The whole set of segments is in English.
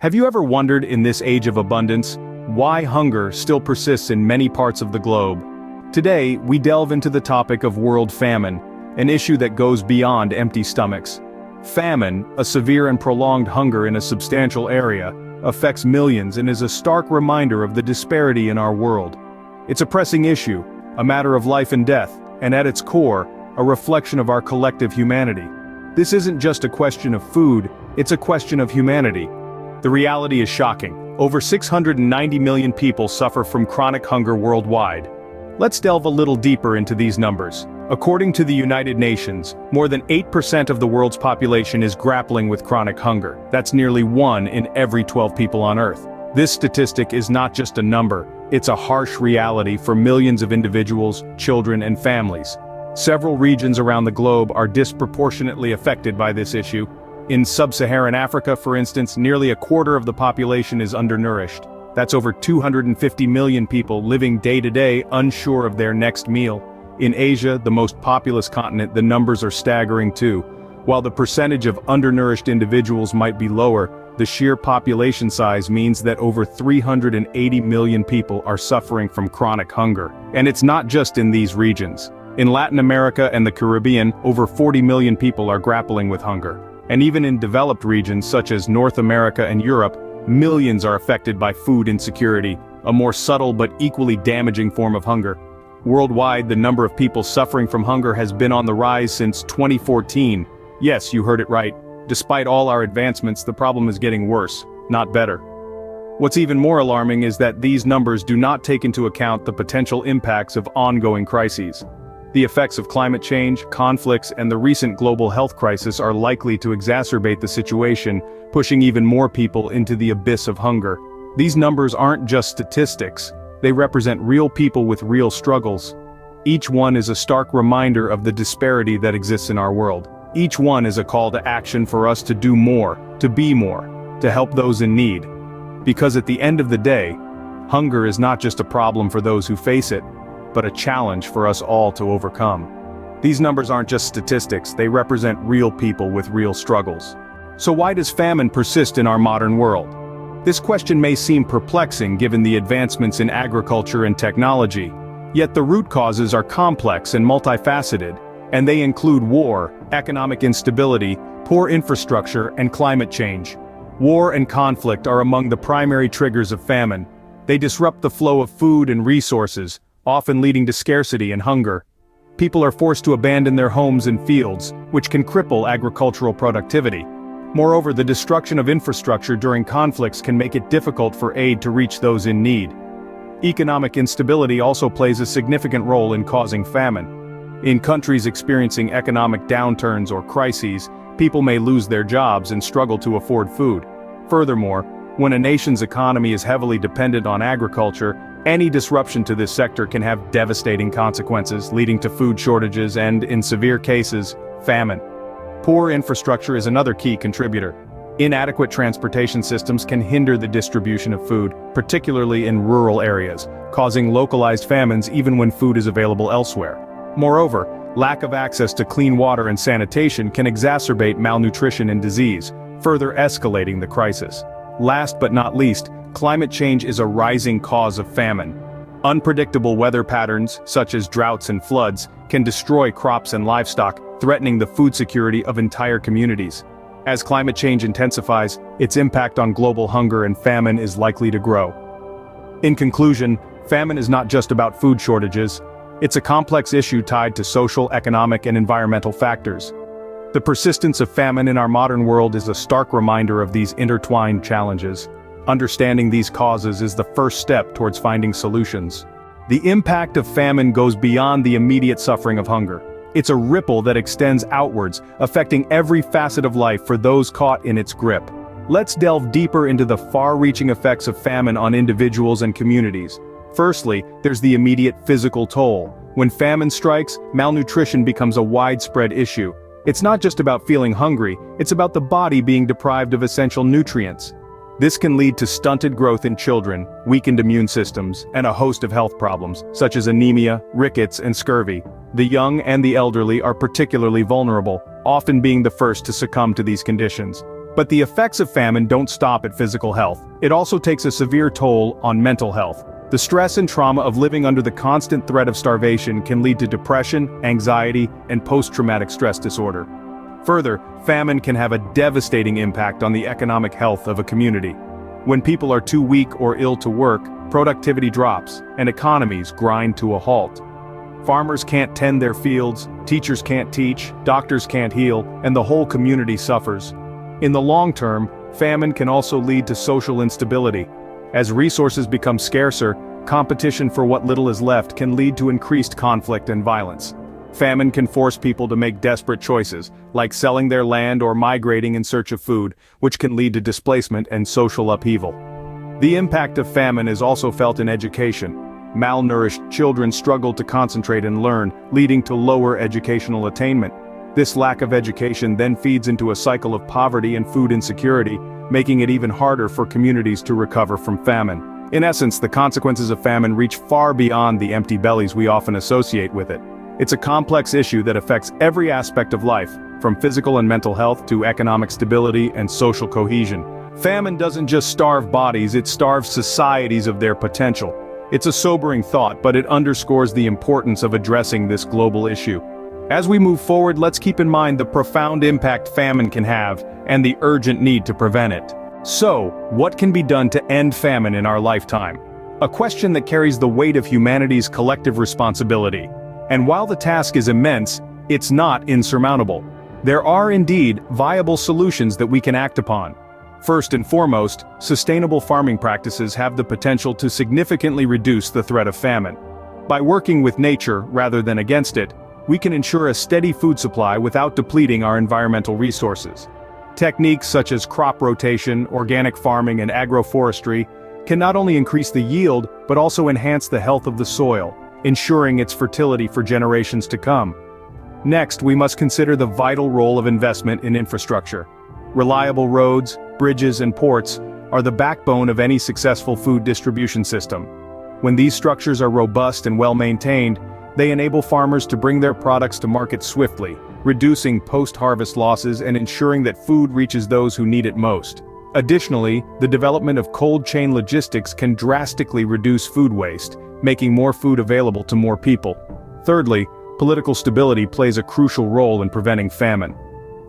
Have you ever wondered in this age of abundance, why hunger still persists in many parts of the globe? Today, we delve into the topic of world famine, an issue that goes beyond empty stomachs. Famine, a severe and prolonged hunger in a substantial area, affects millions and is a stark reminder of the disparity in our world. It's a pressing issue, a matter of life and death, and at its core, a reflection of our collective humanity. This isn't just a question of food, it's a question of humanity. The reality is shocking. Over 690 million people suffer from chronic hunger worldwide. Let's delve a little deeper into these numbers. According to the United Nations, more than 8% of the world's population is grappling with chronic hunger. That's nearly 1 in every 12 people on Earth. This statistic is not just a number, it's a harsh reality for millions of individuals, children, and families. Several regions around the globe are disproportionately affected by this issue. In sub-Saharan Africa, for instance, nearly a quarter of the population is undernourished. That's over 250 million people living day-to-day unsure of their next meal. In Asia, the most populous continent, the numbers are staggering too. While the percentage of undernourished individuals might be lower, the sheer population size means that over 380 million people are suffering from chronic hunger. And it's not just in these regions. In Latin America and the Caribbean, over 40 million people are grappling with hunger. And even in developed regions such as North America and Europe, millions are affected by food insecurity, a more subtle but equally damaging form of hunger. Worldwide, the number of people suffering from hunger has been on the rise since 2014. Yes, you heard it right. Despite all our advancements, the problem is getting worse, not better. What's even more alarming is that these numbers do not take into account the potential impacts of ongoing crises. The effects of climate change, conflicts, and the recent global health crisis are likely to exacerbate the situation, pushing even more people into the abyss of hunger. These numbers aren't just statistics, they represent real people with real struggles. Each one is a stark reminder of the disparity that exists in our world. Each one is a call to action for us to do more, to be more, to help those in need. Because at the end of the day, hunger is not just a problem for those who face it, but a challenge for us all to overcome. These numbers aren't just statistics, they represent real people with real struggles. So why does famine persist in our modern world? This question may seem perplexing given the advancements in agriculture and technology, yet the root causes are complex and multifaceted, and they include war, economic instability, poor infrastructure, and climate change. War and conflict are among the primary triggers of famine. They disrupt the flow of food and resources, often leading to scarcity and hunger. People are forced to abandon their homes and fields, which can cripple agricultural productivity. Moreover, the destruction of infrastructure during conflicts can make it difficult for aid to reach those in need. Economic instability also plays a significant role in causing famine. In countries experiencing economic downturns or crises, people may lose their jobs and struggle to afford food. Furthermore, when a nation's economy is heavily dependent on agriculture, any disruption to this sector can have devastating consequences, leading to food shortages and, in severe cases, famine. Poor infrastructure is another key contributor. Inadequate transportation systems can hinder the distribution of food, particularly in rural areas, causing localized famines even when food is available elsewhere. Moreover, lack of access to clean water and sanitation can exacerbate malnutrition and disease, further escalating the crisis. Last but not least, climate change is a rising cause of famine. Unpredictable weather patterns, such as droughts and floods, can destroy crops and livestock, threatening the food security of entire communities. As climate change intensifies, its impact on global hunger and famine is likely to grow. In conclusion, famine is not just about food shortages. It's a complex issue tied to social, economic, and environmental factors. The persistence of famine in our modern world is a stark reminder of these intertwined challenges. Understanding these causes is the first step towards finding solutions. The impact of famine goes beyond the immediate suffering of hunger. It's a ripple that extends outwards, affecting every facet of life for those caught in its grip. Let's delve deeper into the far-reaching effects of famine on individuals and communities. Firstly, there's the immediate physical toll. When famine strikes, malnutrition becomes a widespread issue. It's not just about feeling hungry, it's about the body being deprived of essential nutrients. This can lead to stunted growth in children, weakened immune systems, and a host of health problems, such as anemia, rickets, and scurvy. The young and the elderly are particularly vulnerable, often being the first to succumb to these conditions. But the effects of famine don't stop at physical health. It also takes a severe toll on mental health. The stress and trauma of living under the constant threat of starvation can lead to depression, anxiety, and post-traumatic stress disorder. Further, famine can have a devastating impact on the economic health of a community. When people are too weak or ill to work, productivity drops, and economies grind to a halt. Farmers can't tend their fields, teachers can't teach, doctors can't heal, and the whole community suffers. In the long term, famine can also lead to social instability. As resources become scarcer, competition for what little is left can lead to increased conflict and violence. Famine can force people to make desperate choices, like selling their land or migrating in search of food, which can lead to displacement and social upheaval. The impact of famine is also felt in education. Malnourished children struggle to concentrate and learn, leading to lower educational attainment. This lack of education then feeds into a cycle of poverty and food insecurity, making it even harder for communities to recover from famine. In essence, the consequences of famine reach far beyond the empty bellies we often associate with it. It's a complex issue that affects every aspect of life, from physical and mental health to economic stability and social cohesion. Famine doesn't just starve bodies, it starves societies of their potential. It's a sobering thought, but it underscores the importance of addressing this global issue. As we move forward, let's keep in mind the profound impact famine can have and the urgent need to prevent it. So, what can be done to end famine in our lifetime? A question that carries the weight of humanity's collective responsibility. And while the task is immense, it's not insurmountable. There are indeed viable solutions that we can act upon. First and foremost, sustainable farming practices have the potential to significantly reduce the threat of famine. By working with nature rather than against it, we can ensure a steady food supply without depleting our environmental resources. Techniques such as crop rotation, organic farming, and agroforestry can not only increase the yield, but also enhance the health of the soil, ensuring its fertility for generations to come. Next, we must consider the vital role of investment in infrastructure. Reliable roads, bridges, and ports are the backbone of any successful food distribution system. When these structures are robust and well-maintained, they enable farmers to bring their products to market swiftly, reducing post-harvest losses and ensuring that food reaches those who need it most. Additionally, the development of cold chain logistics can drastically reduce food waste, making more food available to more people. Thirdly, political stability plays a crucial role in preventing famine.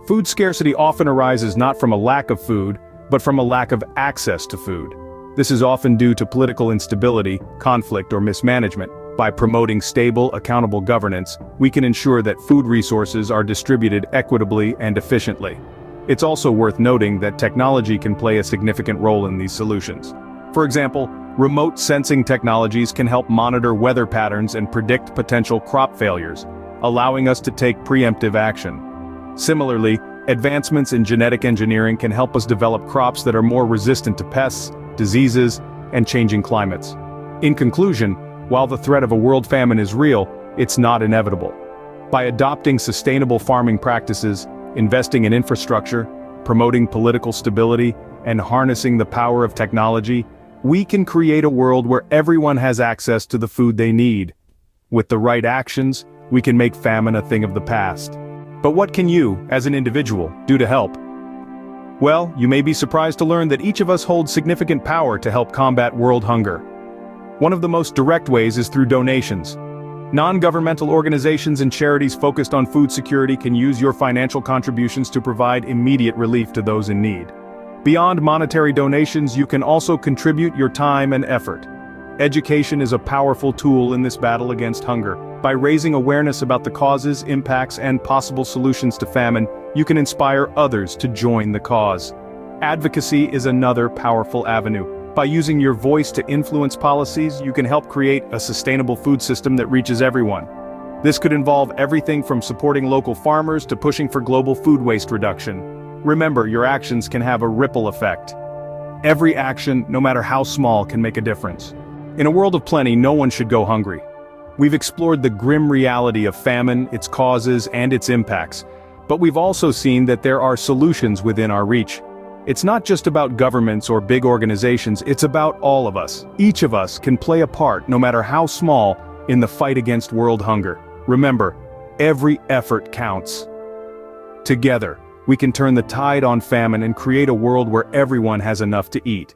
Food scarcity often arises not from a lack of food, but from a lack of access to food. This is often due to political instability, conflict, or mismanagement. By promoting stable, accountable governance, we can ensure that food resources are distributed equitably and efficiently. It's also worth noting that technology can play a significant role in these solutions. For example, remote sensing technologies can help monitor weather patterns and predict potential crop failures, allowing us to take preemptive action. Similarly, advancements in genetic engineering can help us develop crops that are more resistant to pests, diseases, and changing climates. In conclusion, while the threat of a world famine is real, it's not inevitable. By adopting sustainable farming practices, investing in infrastructure, promoting political stability, and harnessing the power of technology, we can create a world where everyone has access to the food they need. With the right actions, we can make famine a thing of the past. But what can you, as an individual, do to help? Well, you may be surprised to learn that each of us holds significant power to help combat world hunger. One of the most direct ways is through donations. Non-governmental organizations and charities focused on food security can use your financial contributions to provide immediate relief to those in need. Beyond monetary donations, you can also contribute your time and effort. Education is a powerful tool in this battle against hunger. By raising awareness about the causes, impacts, and possible solutions to famine, you can inspire others to join the cause. Advocacy is another powerful avenue. By using your voice to influence policies, you can help create a sustainable food system that reaches everyone. This could involve everything from supporting local farmers to pushing for global food waste reduction. Remember, your actions can have a ripple effect. Every action, no matter how small, can make a difference. In a world of plenty, no one should go hungry. We've explored the grim reality of famine, its causes, and its impacts. But we've also seen that there are solutions within our reach. It's not just about governments or big organizations, it's about all of us. Each of us can play a part, no matter how small, in the fight against world hunger. Remember, every effort counts. Together, we can turn the tide on famine and create a world where everyone has enough to eat.